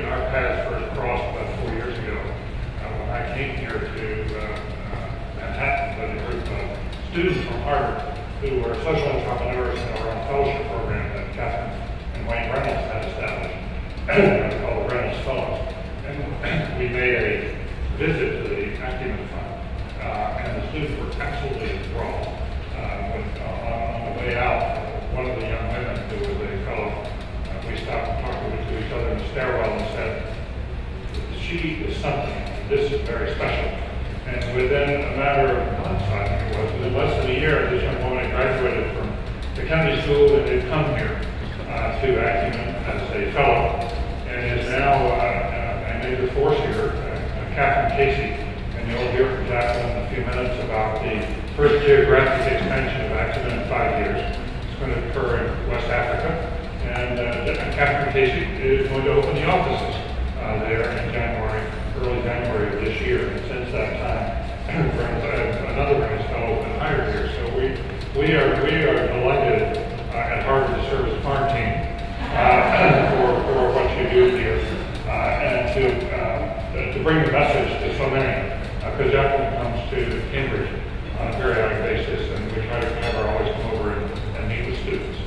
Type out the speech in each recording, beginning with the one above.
our paths first crossed about 4 years ago when I came here to Manhattan with a group of students from Harvard who were social entrepreneurs in our own fellowship program that Catherine and Wayne Reynolds had established. It's called the Reynolds Fellows. And we made a visit to the Acumen Fund, and the students were absolutely enthralled. On the way out, one of the young women who was a fellow, we stopped and talked to each other in the stairwell and said, she is something, this is very special. And within a matter of months, I think it was, within less than a year, this young woman had graduated from the Kennedy School and had come here to Acumen as a fellow, and is now a major force here, Catherine Casey. And you'll hear from Jacqueline in a few minutes about the first geographic expansion of Acumen in 5 years. It's going to occur in West Africa. And Catherine Casey is going to open the offices there in January, early January of this year. And since that time, another Reynolds fellow has been hired here. So we are delighted at Harvard to serve as a farm team for what you do here and to bring the message to so many. Because Jacqueline comes to Cambridge on a periodic basis, and we try to have her always come over and meet with students.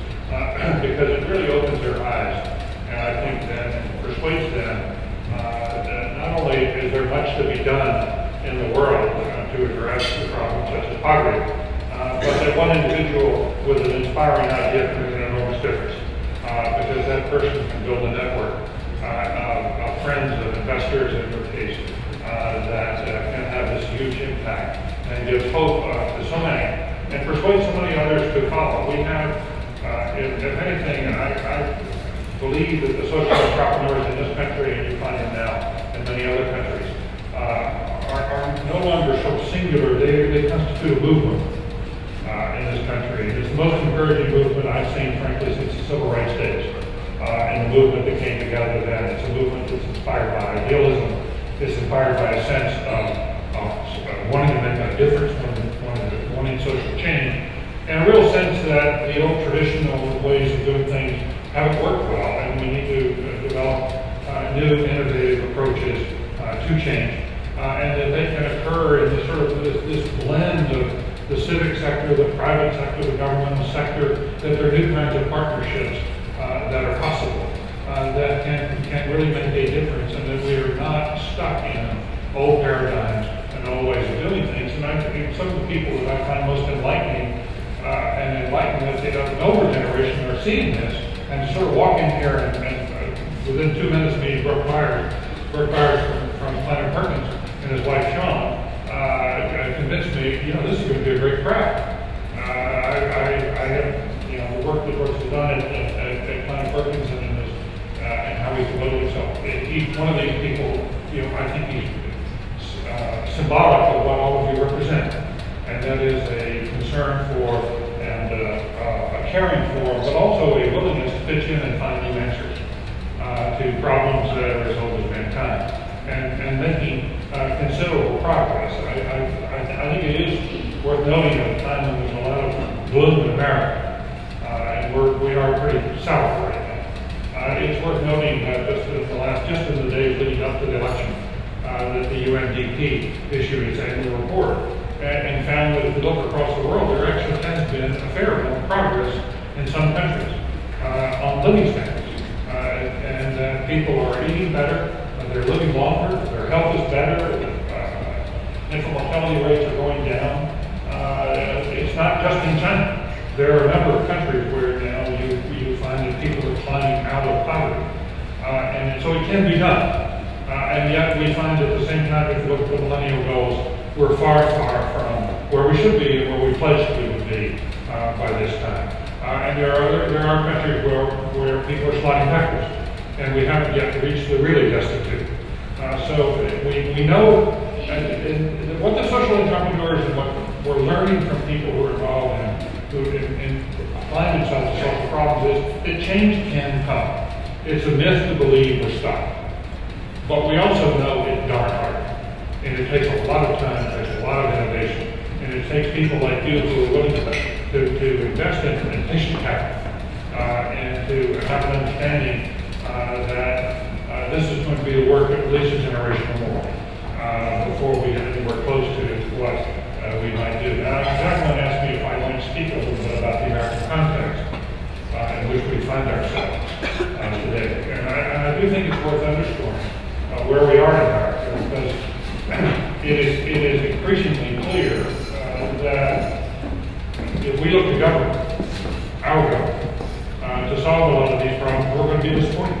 Because it really opens their eyes, and I think then persuades them that not only is there much to be done in the world to address the problems such as poverty, but that one individual with an inspiring idea can make an enormous difference. Because that person can build a network of friends, of investors in your case, that can have this huge impact and gives hope to so many and persuade so many others to follow. We have, if anything, I believe that the social entrepreneurs in this country, and you find them now in many other countries, are no longer so singular. They constitute a movement in this country. It's the most encouraging movement I've seen, frankly, since the Civil Rights days. And the movement that came together then, it's a movement that's inspired by idealism. It's inspired by a sense of wanting to make a difference, wanting social change, and a real sense that the old traditional ways of doing things haven't worked well, and we need to develop new, innovative approaches to change, and that they can occur in this sort of this blend of the civic sector, the private sector, the governmental sector, that there are new kinds of partnerships that are possible. That can really make a difference, and that we are not stuck in old paradigms and old ways of doing things. And I think some of the people that I find most enlightening and enlightened that the older generation are seeing this and sort of walk in here and within 2 minutes meeting Brooke Myers from Planet Perkins and his wife Sean convinced me, this is going to be a great crowd. I have the work that Brooks has done at Planet Perkins and how he's devoted himself. He's one of these people, I think he's symbolic of what all of you represent, and that is a concern for and a caring for, but also a willingness to pitch in and find new answers to problems that are as old as mankind, and making considerable progress. I think it is worth noting at a time when there's a lot of gloom in America, and we are pretty sour right now. It's worth noting that just in the days leading up to the election, that the UNDP issued its annual report and found that if you look across the world, there actually has been a fair amount of progress in some countries on living standards. And people are eating better, they're living longer, their health is better, infant mortality rates are going down. It's not just in China. There are a number of countries where now you find that people are climbing out of poverty. And so it can be done. And yet we find at the same time, if you look at the millennial goals, we're far, far from where we should be and where we pledged we would be by this time. And there are countries where people are sliding backwards, and we haven't yet reached the really destitute. So we know what the social entrepreneurs and what we're learning from people who are involved in applying themselves to solve the problems is that change can come. It's a myth to believe we're stuck. But we also know it's darn hard. And it takes a lot of time, it takes a lot of innovation, and it takes people like you who are willing to invest in patient capital and to have an understanding that this is be the work of at least a generation or more before we get anywhere close to what we might do. Now, Gergen asked me if I might speak a little bit about the American context in which we find ourselves today. And I do think it's worth underscoring where we are in America, because it is increasingly clear that if we look to government, our government, to solve a lot of these problems, we're going to be disappointed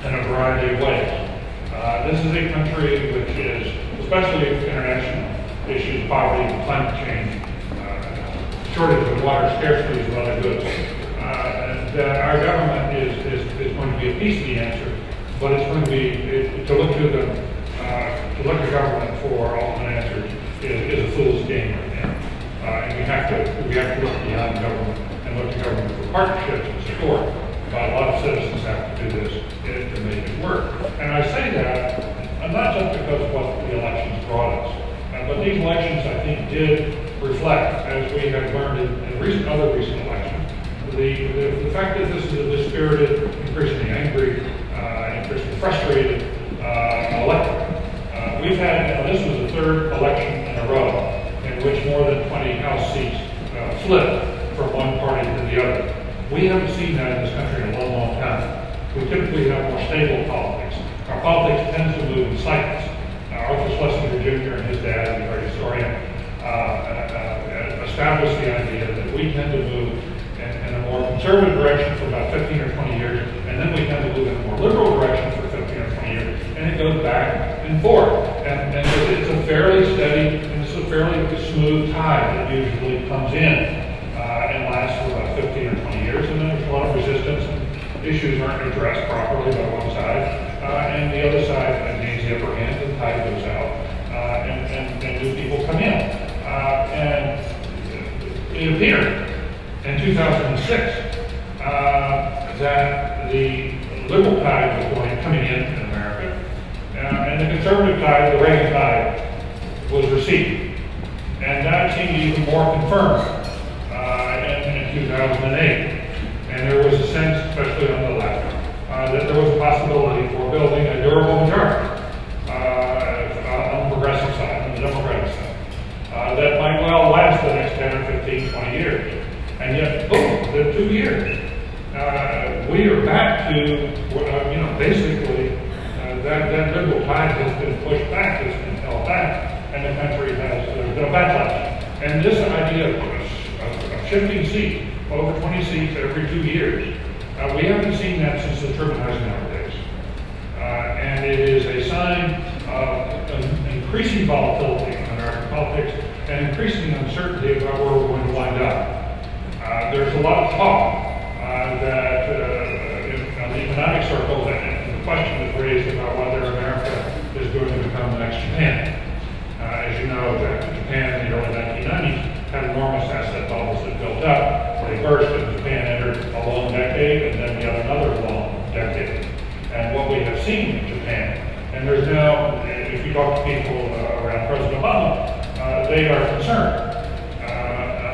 in a variety of ways. This is a country which is, especially international issues, poverty, climate change, shortage of water, scarcity of other goods. That our government is going to be a piece of the answer, but it's going to be to look to government for ultimate answers is a fool's game right now. And we have to look beyond government and look to government for partnerships and support. But a lot of citizens have to do this to make it work. And I say that not just because of what the elections brought us, but these elections, I think, did reflect, as we have learned in other recent elections, the fact that this is a dispirited, increasingly angry, increasingly frustrated electorate. We've had, this was the third election in a row in which more than 20 House seats flipped from one party to the other. We haven't seen that in this country in a long, long time. We typically have more stable politics. Our politics tends to move in cycles. Arthur Schlesinger Jr. and his dad, the great historian, established the idea that we tend to move in a more conservative direction for about 15 or 20 years, and then we tend to move in a more liberal direction for 15 or 20 years, and it goes back and forth. And it's a fairly steady, and it's a fairly smooth tide that usually comes in and lasts for about 15 or 20 years, and then there's a lot of resistance, and issues aren't addressed properly by one side, and the other side gains the upper hand, and the tide goes out, and new people come in. And it appeared in 2006 that the liberal tide was coming in America, and the conservative tide, the Reagan tide, was receding. And that seemed even more confirmed in 2008. And there was a sense, especially on the left, that there was a possibility for building a durable majority on the progressive side, on the Democratic side, that might well last the next 10 or 15, 20 years. And yet, boom, within 2 years, we are back to, basically, that liberal tide has been pushed back, it's been held back, and the country there's been a backlash. And this idea of shifting seats, over 20 seats every 2 years, we haven't seen that since the Truman Eisenhower days. And it is a sign of increasing volatility in American politics and increasing uncertainty about where we're going to wind up. There's a lot of talk that on the economic circles, and the question is raised about whether America is going to become the next Japan. As you know, Japan in the early 1990s had enormous asset bubbles that built up. They burst, and Japan entered a long decade, and then we had another long decade. And what we have seen in Japan, and there's now, if you talk to people around President Obama, they are concerned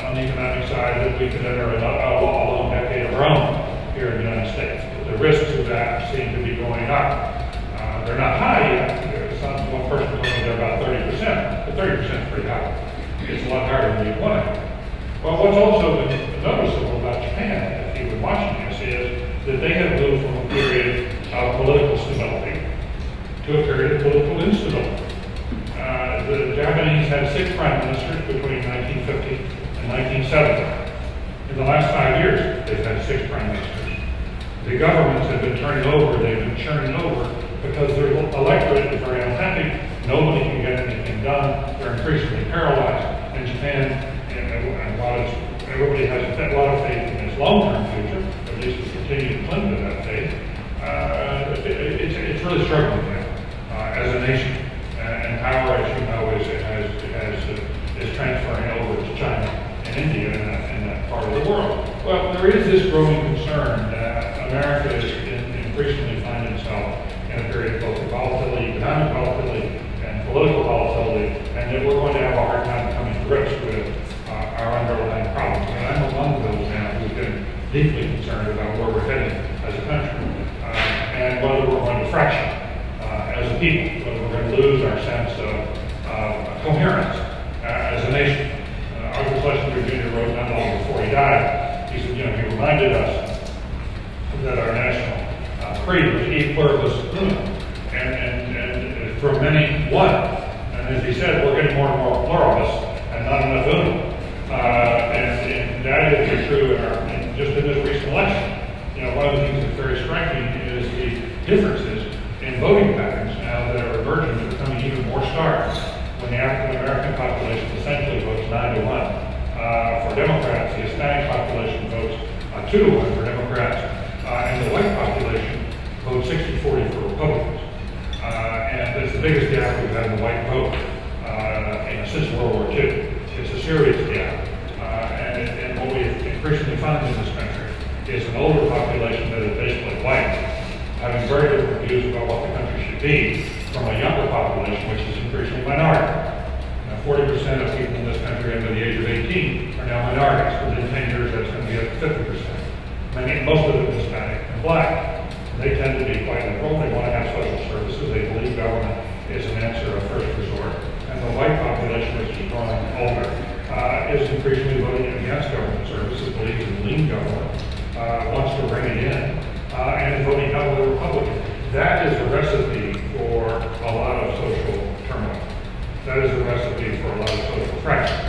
on the economic side that we could enter a long decade of our own here in the United States. The risks of that seem to be going up. They're not high yet. One person told me they're about 30%, but 30% is pretty high. It's a lot higher than you'd want. Well, what's also been noticeable about Japan, if you've been watching this, is that they have moved from a period of political stability to a period of political instability. The Japanese had 6 prime ministers between 1950 and 1970. In the last 5 years, they've had 6 prime ministers. The governments have been turning over, they've been churning over, because their electorate is very unhappy. Nobody can get anything done. They're increasingly paralyzed. And Japan, and while everybody has a lot of faith in its long-term future, at least we continue to cling to that faith, it's really struggling now as a nation. And power, as you know, is transferring over to China and India and that part of the world. Well, there is this growing concern that America is increasingly finding itself in a period of both volatility, economic volatility, and political volatility, and that we're going to have a hard time coming to grips with our underlying problems. And I'm among those now who've been deeply concerned about where we're heading as a country, and whether we're going to fraction people, whether we're going to lose our sense of coherence as a nation. Arthur Schlesinger Jr. wrote not long before he died. He said, he reminded us that our national creed was e pluribus unum, and for many, one. And as he said, we're getting more and more pluribus and not enough unum. And that is true just in this recent election. One of the things that's very striking is the differences in voting patterns now that are emerging and becoming even more stark. When the African American population essentially votes 9-1 for Democrats, the Hispanic population votes 2-1 for Democrats, and the white population votes 60-40 for Republicans. And it's the biggest gap we've had in the white vote since World War II. It's a serious gap. And what we increasingly find in this country is an older population that is basically white, having very different views about what the country should be from a younger population, which is increasingly minority. Now, 40% of people in this country under the age of 18 are now minorities. Within 10 years, that's going to be up to 50%. Most of them Hispanic and black. They tend to be quite liberal. They want to have social services. They believe government is an answer of first resort. And the white population, which is growing older, is increasingly voting against government services, believes in lean government, wants to bring it in, and is voting heavily Republican. That is a recipe for a lot of social turmoil. That is a recipe for a lot of social fracture.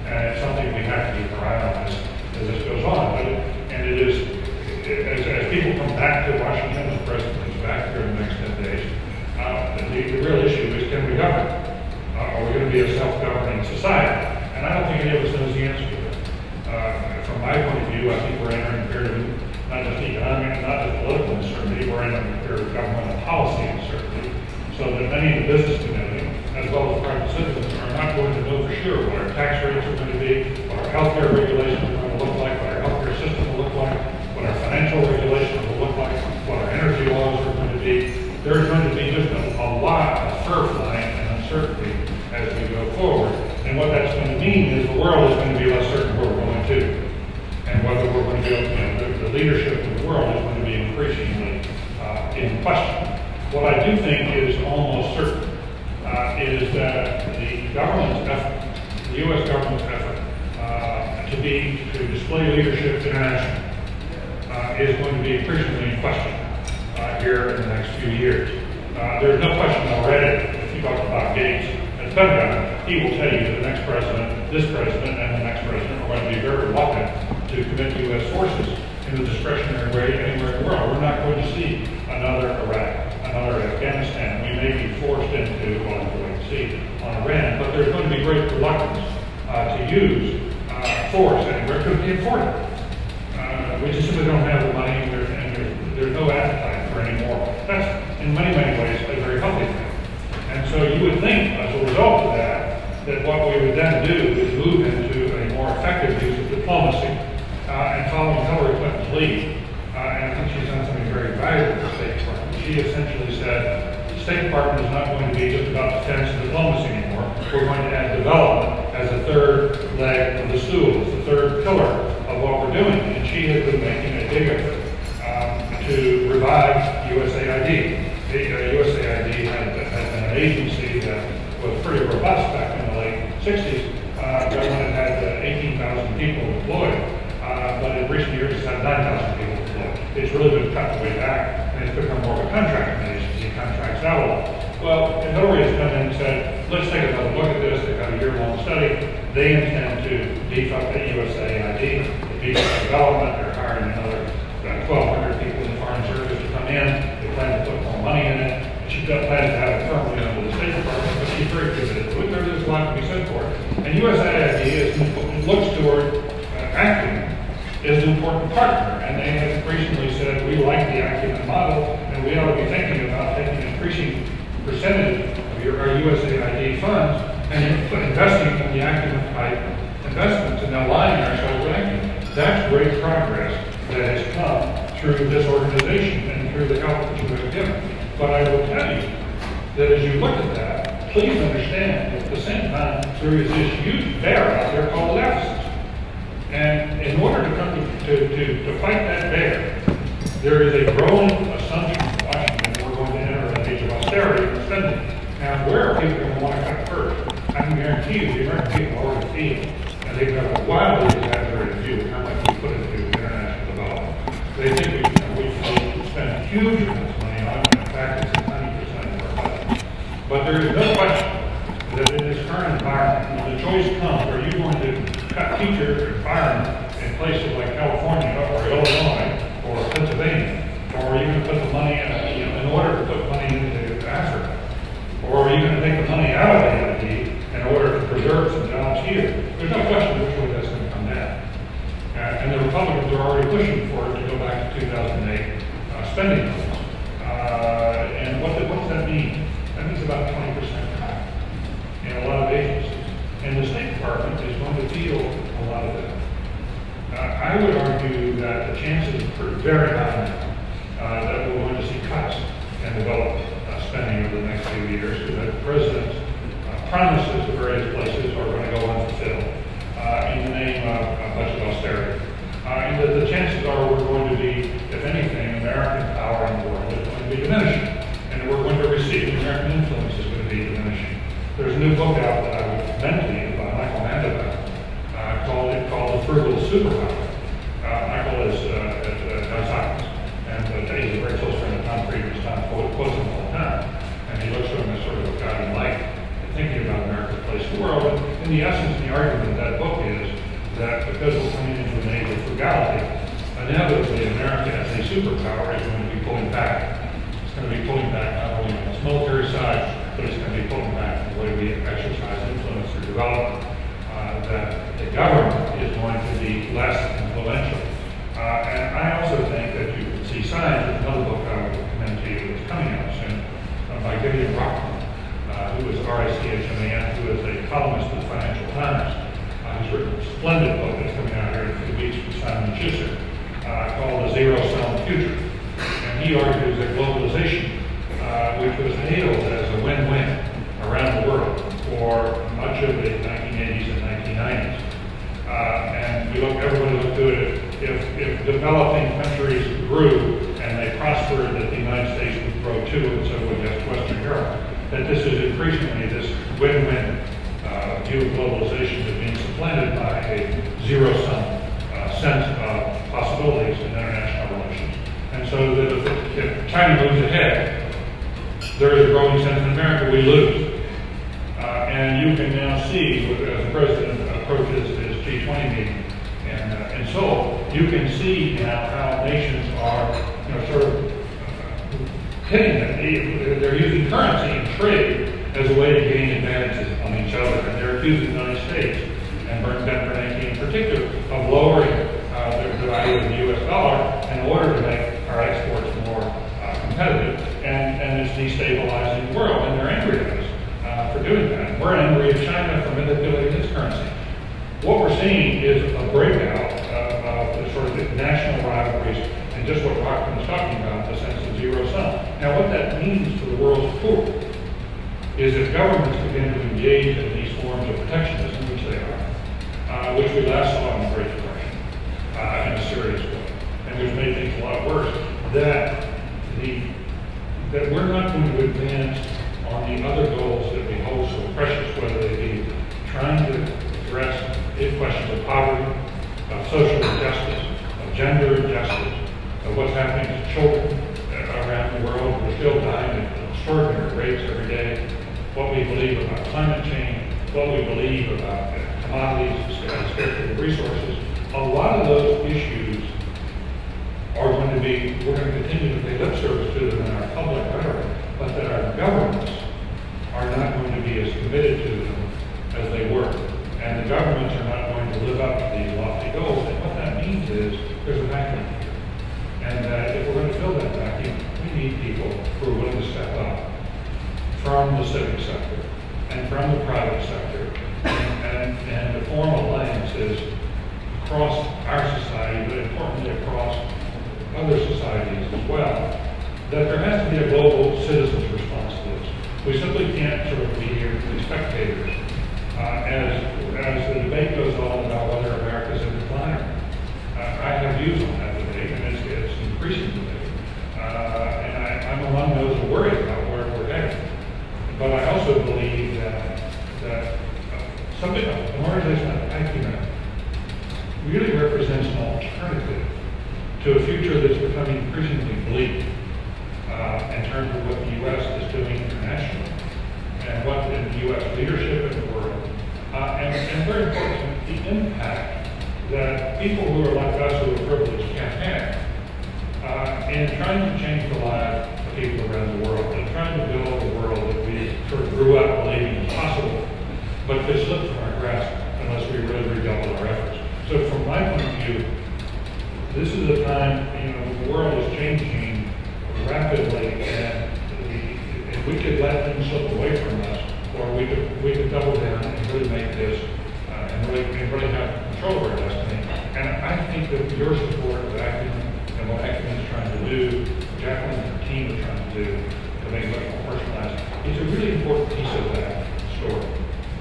And it's something we have to keep our eye on as this goes on. And it is, as people come back to Washington, as the president comes back here in the next 10 days, the real issue is, can we govern? Are we going to be a self-governing society? And I don't think any of us knows the answer to that. From my point of view, I think we're entering a period of not just economic, not just political uncertainty, we're entering a period of governmental policy uncertainty, so that many in the business community, as well as private citizens, are not going to know for sure what our tax rates are going to be, what our healthcare regulations are going to look like, what our healthcare system will look like, what our financial regulations will look like, what our energy laws are going to be. There's going to be just a lot of fur-flying and uncertainty as we go forward. And what that's going to mean is the world is going to be less certain where we're going to. And whether we're going to be able to, the leadership of the world is going to be increasingly in question. What I do think is almost certain is that the government's effort, the U.S. government's effort to display leadership internationally is going to be increasingly in question here in the next few years. There's no question already, if you talk about Gates at the Pentagon, he will tell you that the next president, this president, and the next president are going to be very reluctant to commit U.S. forces in the discretionary way anywhere in the world. We're not going to see another Iraq, another Afghanistan. We may be forced into, well, we'll wait and see on Iran, but there's going to be great reluctance to use force anywhere because we can afford it. We just simply don't have the money, and there's no appetite for any more. That's, in many, many ways, a very healthy thing. And so you would think, as a result of that what we would then do is move into a more effective use of diplomacy, and following Hillary Clinton's lead, and I think she's done something very valuable for the State Department. She essentially said, the State Department is not going to be just about defense and diplomacy anymore. We're going to add development as a third leg of the stool, as the third pillar of what we're doing. And she has been making a big effort to revive USAID. USAID had been an agency that was pretty robust back in the late 60s. Government had 18,000 people employed, but in recent years it's had 9,000 people employed. It's really been cut way back, and it's become more of a contracting agency, contracts out a lot. Well, Hillary has come in and said, let's take another look at this. They've got a year-long study. They intend to beef up the USAID, beef up development. They're hiring another 1,200 people in the Foreign Service to come in. They plan to put more money in it. She's got plans to have it firmly under the State Department, but she's very committed to it. There's a lot to be said for it. And USAID looks toward Acumen as an important partner, and they have recently said we like the Acumen model, and we ought to be thinking about taking an increasing percentage of our USAID funds and investing in the Acumen type investments and aligning ourselves with Acumen. That's great progress that has come through this organization and through the help that you have given. But I will tell you that as you look at that, please understand that at the same time there is this huge bear out there called deficits. And in order to fight that bear, there is a growing assumption in Washington that we're going to enter an age of austerity, spending. Now, where are people going to want to cut first? I can guarantee you the American people already feel, and they have a wildly exaggerated view of how much we put into international development. They think we spend huge amounts of money on it. In fact, it's 90% of our budget. But there is no question that in this current environment, when the choice comes, are you going to cut teachers or fire them in places like California or Illinois or Pennsylvania? Or are you going to put the money in order to put money into Africa? Or are you going to take the money out of AID in order to preserve some jobs here? There's no question which way that's going to come down. And the Republicans are already pushing for it to go back to 2008 spending levels. And what does that mean? That means about 20% cut in a lot of agencies. And the State Department is going to feel a lot of that. I would argue that the chances are very high now that we're going to see cuts in development spending over the next few years, because the President's promises to various places are going to go unfulfilled in the name of budget austerity. And that the chances are we're going to be, if anything, American power in the world is going to be diminishing. And we're going to receive American influence is going to be diminishing. There's a new book out that I would recommend to you by Michael Mandelbaum called The Frugal Superpower. Michael is John Science, and he's a very close friend of Tom Friedman's. Tom quotes him all the time. And he looks at him as sort of a guiding light in thinking about America's place in the world. And the essence and the argument of that book is that because we're coming into an age of frugality, inevitably America as a superpower is going to be pulling back. It's going to be pulling back not only on its military side, but it's going to be pulling back the way we exercise influence through development. That the government is going to be less influential. And I also think that you can see signs of another book I would recommend to you that's coming out soon by Gergen, who is RICHMAN, who is a columnist of the Financial Times. He's written a splendid book that's coming out here in a few weeks with Simon Schuster called The Zero-Sum Future. And he argues that globalization, which was hailed as a win-win around the world for much of the 1980s and 1990s. And everybody looked to it, if developing countries grew and they prospered, that the United States would grow too, and so would Western Europe. That this is increasingly this win-win view of globalization is being supplanted by a zero-sum sense of possibilities in international relations. And so that if China moves ahead, there is a growing sense in America we lose. And you can now see, as the President approaches his G20 meeting in Seoul, you can see now how nations are, sort of hitting it. They're using currency and trade as a way to gain advantages on each other. And they're accusing the United States, and Bernanke in particular, of lowering the value of the U.S. dollar in order to make our exports more competitive. And it's destabilizing the world, and they're angry at us for doing that. We're angry at China for manipulating its currency. What we're seeing is a breakout of the sort of national rivalries and just what Rockman was talking about, the sense of zero sum. Now, what that means to the world's poor is if governments begin to engage in these forms of protectionism, which they are, which we last saw in the Great Depression in a serious way, and which made things a lot worse, that we're not going to advance on the other goals that we hold so precious, whether they be trying to address big questions of poverty, of social injustice, of gender injustice, of what's happening to children around the world. We're still dying at extraordinary rates every day. What we believe about climate change, what we believe about commodities, scarcity of resources, a lot of those issues are going to be, we're going to continue to pay lip service to them in our public rhetoric, but that our governments are not going to be as committed to them as they were. And the governments are not going to live up to these lofty goals. And what that means is there's a vacuum here. And if we're going to fill that vacuum, we need people who are willing to step up from the civic sector and from the private sector and to form alliances across our society, but importantly across other societies as well, that there has to be a global citizen's response to this. We simply can't sort of be here to be spectators as the debate goes on about whether America is in decline. I have views on that debate, and it's an increasing debate. And I'm among those who worry about where we're headed. future that's becoming increasingly bleak in terms of what the U.S. is doing internationally and what the U.S. leadership in the world, and very important, the impact that people who are like us who are privileged can have in trying to change the lives of people around the world and trying to build a world that we sort of grew up believing is possible, but could slip from our grasp unless we really redouble our efforts. So from my point of view, this is a time, the world is changing rapidly, and we could let things slip away from us, or we could double down and really make this, and really have control of our destiny. And I think that your support of Acumen and what Acumen is trying to do, what Jacqueline and her team are trying to do, to make it much more personalized, is a really important piece of that story.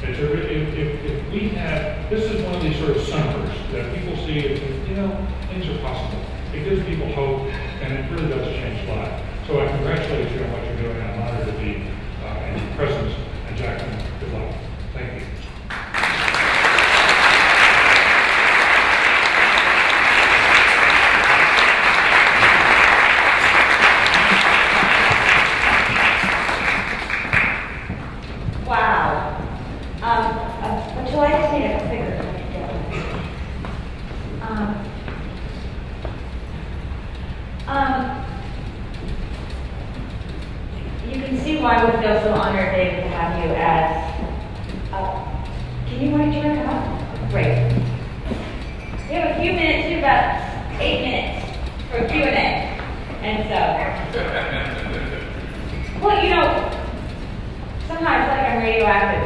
It's if we have, this is one of these sort of sunbursts that people see as, things are possible. It gives people hope, and it really does change lives. So I congratulate you on what you're doing. I'm honored to be in your presence. And Jacqueline, good luck. Thank you. Well, I just need a figure. You can see why we feel so honored, David, to have you as. Can you write your name up? Great. We have a few minutes, we have about 8 minutes for Q&A, and so. Well, somehow I feel like I'm radioactive.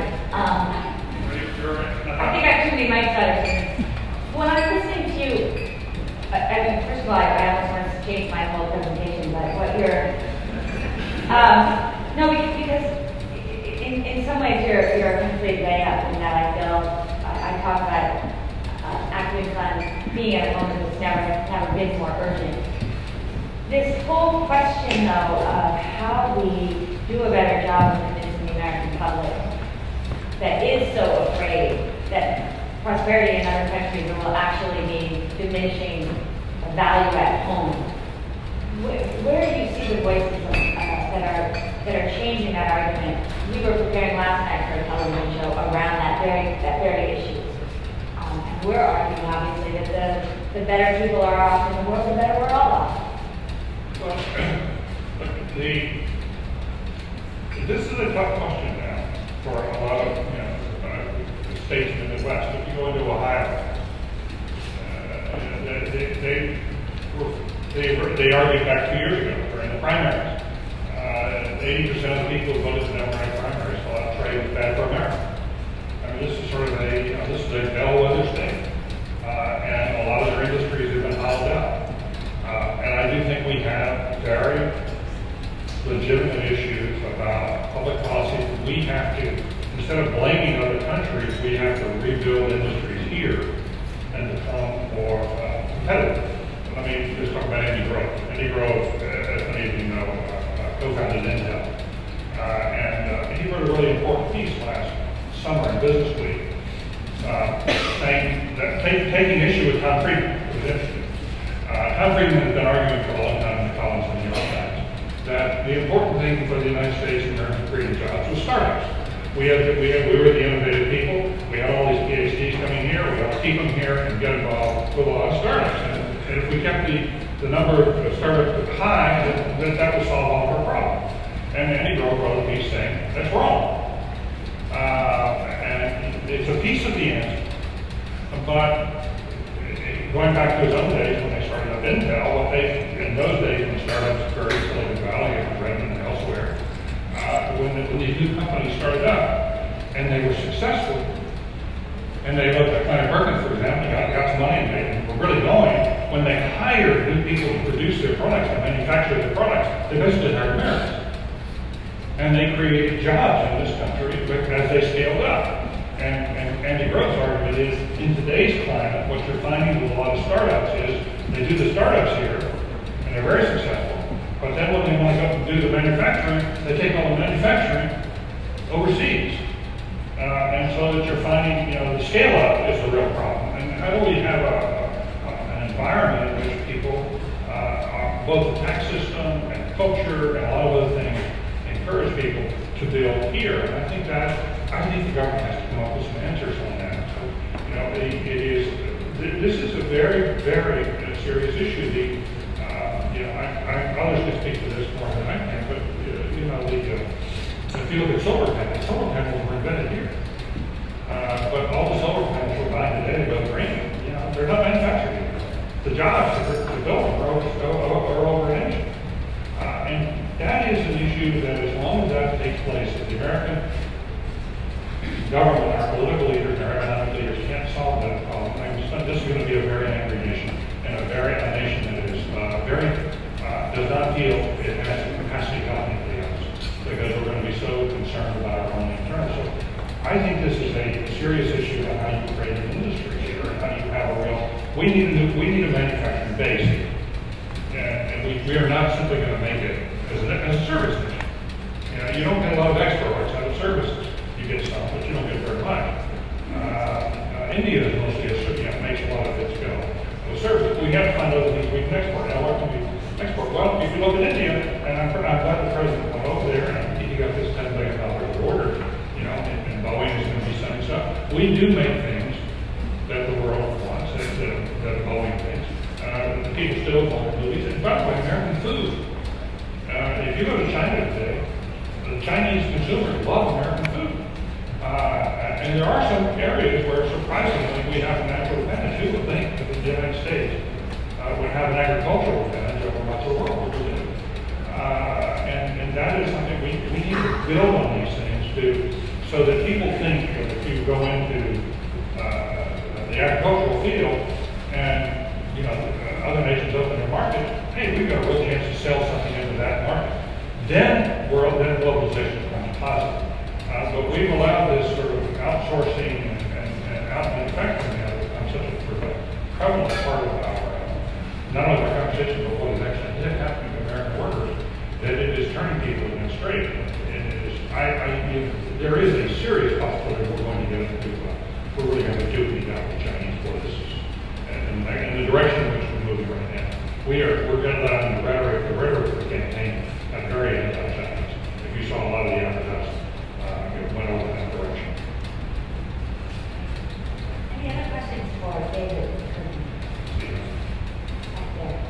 I think I have too many mics out of here. When I was listening to you, first of all, I almost want to change my whole presentation, but what you're, no, because in some ways you're a complete layup, in that I talk about Acumen Fund being at a moment that's never been more urgent. This whole question, though, of how we do a better job of convincing the American public that is so afraid that prosperity in other countries will actually mean diminishing value at home. Where do you see the voices that are changing that argument? We were preparing last night for a television show around that very issue. And we're arguing, obviously, that the better people are off in the world, the better we're all off. Well, this is a tough question now for a lot of states in the Midwest. If you go into Ohio, they argued back 2 years ago during the primaries. 80% of the people who voted in the Democratic primaries thought trade was bad for America. I mean, this is sort of this is a bellwether state, and a lot of their industries have been hollowed out. And I do think we have very legitimate issues about public policy. We have to, instead of blaming other countries, we have to rebuild industries here and become more competitive. Let me just talk about Andy Grove. Andy Grove, as many of you know, co-founded Intel. And he wrote a really important piece last summer in Business Week, saying that taking issue with Tom Friedman was interesting. Tom Friedman has been arguing for a long time in the columns in the New York Times that the important thing for the United States in terms of creating jobs was startups. We were the innovative people. We had all these PhDs coming here. We ought to keep them here and get involved with a lot of startups. And if we kept the number of startups high, then that would solve all of our problems. And Andy Grove wrote a piece saying that's wrong. And it's a piece of the answer. But going back to his own days when they started up Intel, in those days when startups occurred in Silicon Valley and Redmond and elsewhere, when these new companies started up and they were successful, and they looked at Planet Bergen, for example, got some money and they were really going, when they hired new people to produce their products and manufacture their products, they basically hired Americans. And they created jobs in this country as they scaled up. And Andy Grove's argument is, in today's climate, what you're finding with a lot of startups is they do the startups here, and they're very successful. But then when they want to go and do the manufacturing, they take all the manufacturing overseas. And so that you're finding, the scale up is the real problem. And how do we have an environment in which people both the tax system and culture and a lot of other things, encourage people to build here. And I think the government has to come up with some answers on that. So, you know, this is a very, very serious issue. Others can speak to this more than I can, but if you look at solar panels were invented here. But all the solar panels we're buying today go green. You know, they're not manufactured here. The jobs to build them are over in Asia. And that is an issue that as long as that takes place, if the American government, our political leaders, our economic leaders can't solve that problem, this is going to be a very angry nation, and a nation that is does not feel it has the capacity to help anybody else, because we're going to be so concerned about our own internal. So I think this is a serious issue about how you create an industry here, and how you have a real. We need a manufacturing base here, and we are not simply going to make it as a service mission. You know, you don't get a lot of exports out of services. You get some, but you don't get very much. India is mostly makes a lot of its go. Service. We have to find other things we can export. Now, what can we export? Well, if you look at India, and I'm glad the president went over there and he got this $10 billion order, you know, and Boeing is going to be sending stuff. We do make things that the world wants, that Boeing makes. The people still want movies. And by the way, American food. If you go to China today, the Chinese consumers love American food. And there are some areas where, surprisingly, we have a natural advantage. Who would think that the United States would have an agricultural advantage over much of the world? And that is something we need to build on these things so that people think that if you go into the agricultural field and other nations open their market, hey, we've got a real chance to sell something into that market. Then globalization becomes positive. But we've allowed this sort of outsourcing and out-manufacturing now to become such a prevalent part of not only our conversation, but what is actually happening to American workers, that it is turning people against trade. There is a serious possibility we're going to get into, we're really going to duke out the Chinese for this, and the direction in which we're moving right now. We're going to let out the rhetoric of the campaign at very anti-Chinese. If you saw a lot of the advertising, went over that direction. Any other questions for David?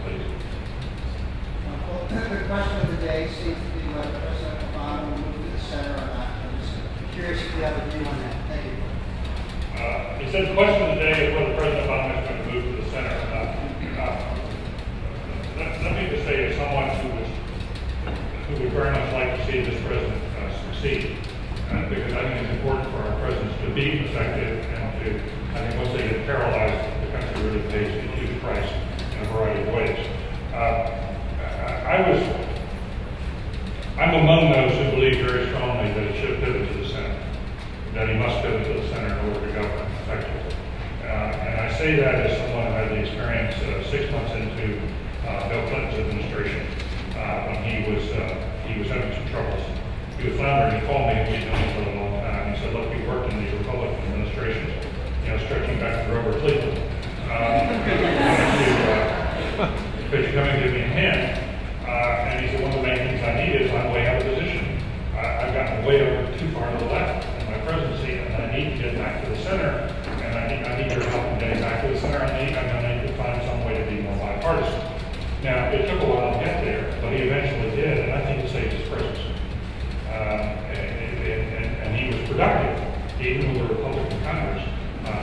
Please. Well, the question of the day seems to be whether President Obama will move to the center or not. I'm just curious if you have a view on that. Thank you. He said the question of the day is whether President Obama is going to move to the center or not. Let me just say, as someone who would very much like to see this president succeed, because I think it's important for our presidents to be effective and to, I think once they get paralyzed, the country really pays a huge price in a variety of ways. I'm among those who believe very strongly that it should pivot to the center, that he must pivot to the center in order to govern effectively. And I say that as someone who had the experience 6 months into Bill Clinton's administration when he was having some troubles. He was floundering. He called me, and we'd known him for a long time. He said, look, we worked in the Republican administrations, stretching back to Grover Cleveland. Could you come and give me a hand? And he said, one of the main things I need is I'm way out of position. I've gotten way over too far to the left in my presidency, and I need to get back to the center, and I need your help in getting back to the center. I'm going to need to find some way to be more bipartisan. Now, it took a while to get there, but he eventually did, and I think it saved his presidency. And he was productive, even with the Republican Congress.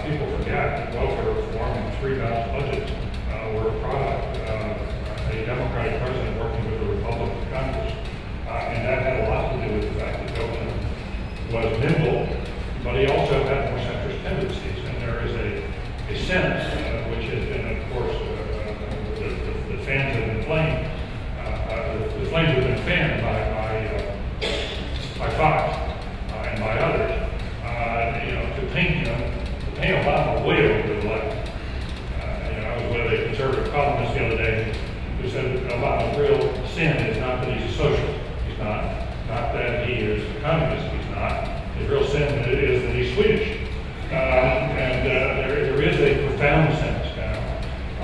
People forget that welfare reform and 3 balanced budgets were a product of a Democratic president working with the Republican Congress. And that had a lot to do with the fact that Bill Clinton was nimble, but he also had more centrist tendencies. And there is a sense, which has been, of course, the fans have been flamed, the flames have been fanned by Fox and by others, to paint Obama way over to the left. I was with a conservative columnist the other day who said Obama's real sin is not that he's a socialist. He's not that he is a communist. He's not. His real sin is that he's Swedish. And there is a profound sense now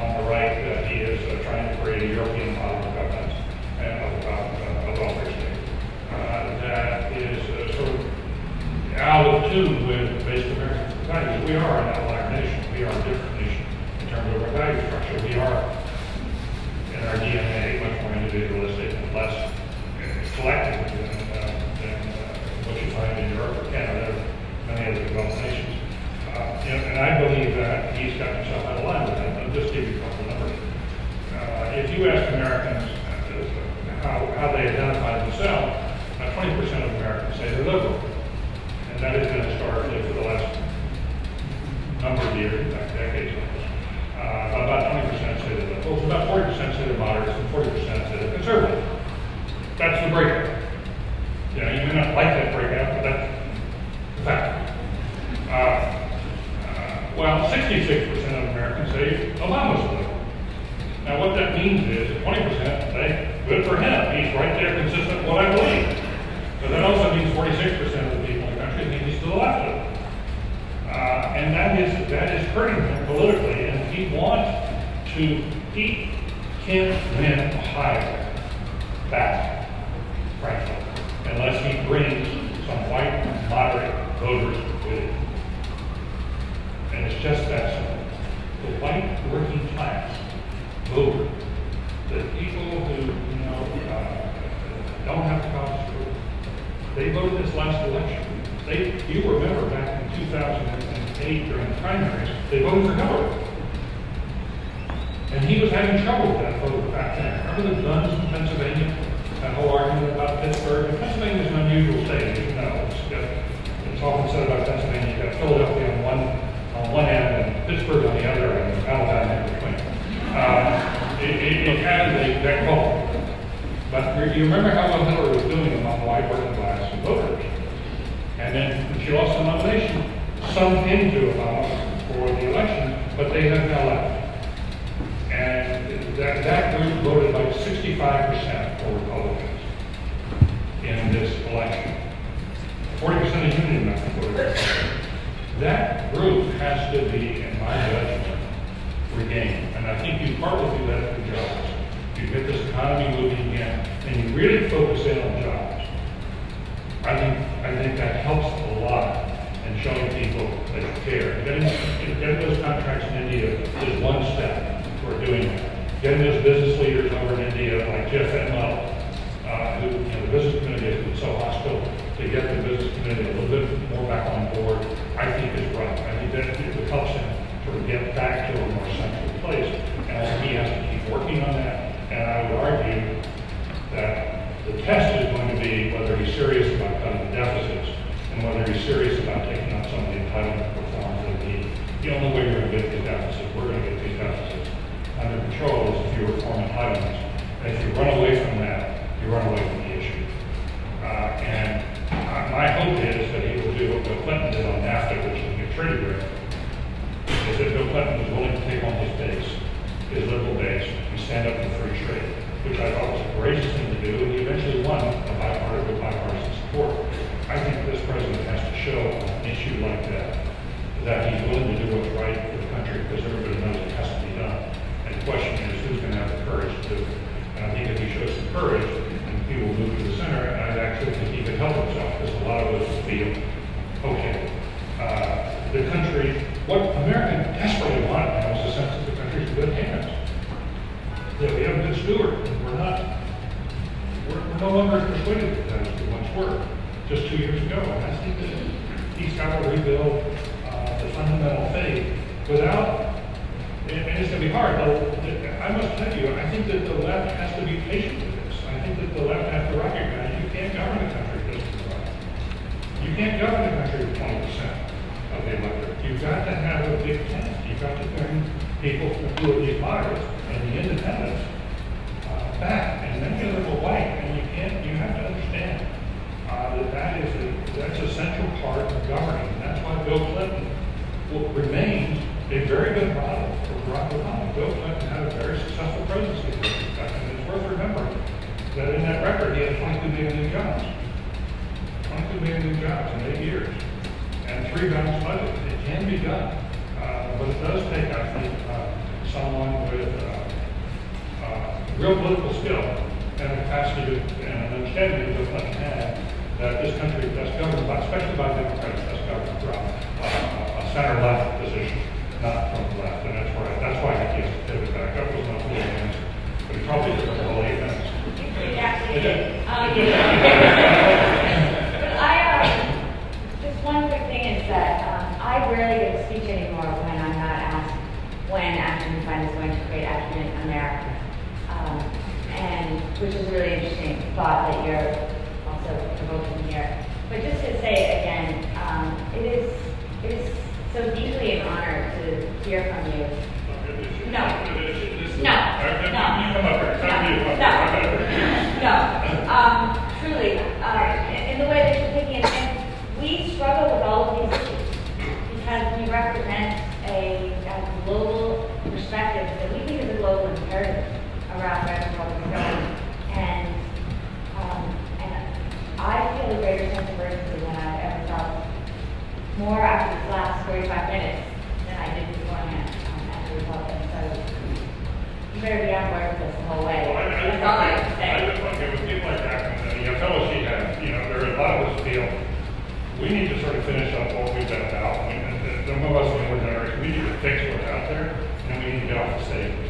on the right that he is trying to create a European model of government. 40%, good for him. He's right there consistent with what I believe. But that also means 46% of the people in the country think he's to the left of it. And that is hurting him politically, and he can't win Ohio back, frankly, unless he brings some white moderate voters with him. And it's just that simple. The white working class voter, the people who don't have college school, they voted this last election. You remember back in 2008 during the primaries, they voted for Hillary. And he was having trouble with that vote back then. Remember the guns in Pennsylvania? That whole argument about Pittsburgh? And Pennsylvania is an unusual state, as you know. It's often said about Pennsylvania, you've got Philadelphia on one end and Pittsburgh on the other, and Alabama in between. It has that call. But you remember how well Hillary was doing among white working class voters. And then when she lost the nomination, some into Obama for the election, but they have now left. And that group voted like 65% for Republicans in this election. 40% of union members voted. That group has to be, in my judgment, regained. And I think you partly do that through jobs. You get this economy moving again, and you really focus in on jobs. I think that helps a lot in showing people that you care. Getting those contracts in India is one step toward doing that. Getting those business leaders over in India, like Jeff Enlow, who the business community has been so hostile, to get the business community a little bit more back on board, I think is right. I think that it helps him sort of get back to a more central place. And I think he has to keep working on that. And I would argue that the test is going to be whether he's serious about cutting the deficits and whether he's serious about taking on some of the entitlement reforms that we need. The only way we're going to get these deficits, under control is if you reform entitlements. And if you run away from that, you run away from the issue. And my hope is that he will do what Bill Clinton did on NAFTA, which is a trade agreement, is that Bill Clinton was willing to take on his base, his liberal base, and stand up for free trade, which I thought was a courageous thing to do, and he eventually won a bipartisan support. I think this president has to show on an issue like that he's willing to do what's right for the country, because everybody knows it has to be done. And the question is, who's going to have the courage to do it? And I think if he shows some courage, then he will move to the center, and I actually think he can help himself, because a lot of us feel, okay, the country, what America desperately wanted now is a sense that the country's in good hands. That we have a good steward. We're no longer as persuaded as we once were just 2 years ago. And I think that he's got to rebuild the fundamental faith without, and it's going to be hard. I must tell you, I think that the left has to be patient with this. I think that the left has to recognize you can't govern the country just with the left. You can't govern the country with 20% of the electorate. You've got to have a big tent. You've got to bring people who are these moderates and the independents back, and then get a little white. And you have to understand that's a central part of governing. And that's why Bill Clinton remains a very good model for Barack Obama. Bill Clinton had a very successful presidency, and it's worth remembering that in that record he had 22 million new jobs. 22 million new jobs in 8 years. And 3 balanced budget. It can be done. But it does take, I think, someone with real political skill and a capacity and an understanding of what had that this country is best governed by, especially by Democrats, best governed from a center-left position, not from the left. And that's why I think he has to pivot back. That was not full answer. But he probably took the whole 8 minutes. It actually did. Just one quick thing is that I rarely get to speak anymore when I'm not asked when Acumen Fund is going to create Acumen America. And which is a really interesting thought that you're also provoking here. But just to say again, it is so deeply an honor to hear from you. No. Truly, in the way that you're thinking, and we struggle with all of these issues because we represent a global perspective that we think is a global imperative around racial state.